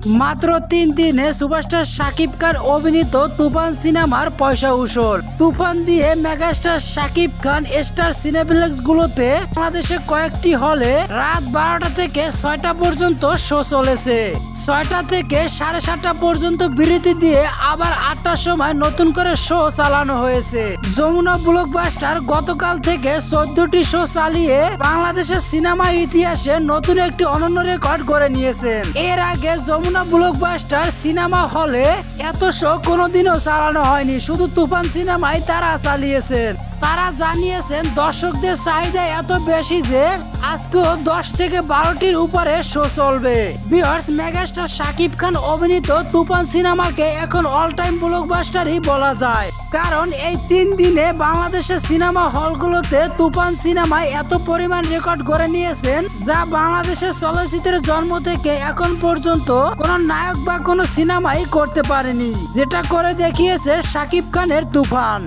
মাত্র 3 দিনে সুপারস্টার শাকিব খান অভিনীত তুফান সিনেমার পয়সা উসুল। তুফান দিয়ে megastar Shakib Khan star cineplex গুলোতে বাংলাদেশে কয়েকটি হলে রাত 12টা থেকে 6টা পর্যন্ত শো চলেছে। 6টা থেকে 7:30টা পর্যন্ত বিরতি দিয়ে আবার 8টার সময় নতুন করে শো চালানো হয়েছে। যমুনা ব্লকবাস্টার গতকাল থেকে 14টি শো চালিয়ে বাংলাদেশের সিনেমা ইতিহাসে নতুন একটি অনন্য রেকর্ড করে নিয়েছেন। এর আগে যমুনা ব্লকবাস্টার সিনেমা হলে এত শো কোনোদিনও চালানো হয়নি, শুধু তুফান সিনেমায় তারা চালিয়েছেন। তারা জানিয়েছেন দর্শকদের চাহিদা এত বেশি যে আজকেও 10 থেকে 12টির উপরে শো চলবে। ভিউয়ার্স, মেগাস্টার শাকিব খান অভিনীত তুফান সিনেমাকে এখন অল টাইম ব্লকবাস্টারই বলা যায়, কারণ এই 3 দিনে বাংলাদেশের সিনেমা হলগুলোতে তুফান সিনেমায় এত পরিমাণ রেকর্ড করে নিয়েছেন যা বাংলাদেশের চলচ্চিত্রের জন্ম থেকে এখন পর্যন্ত কোনো নায়ক বা কোনো সিনেমাই করতে পারেনি, যেটা করে দেখিয়েছে শাকিব খানের তুফান।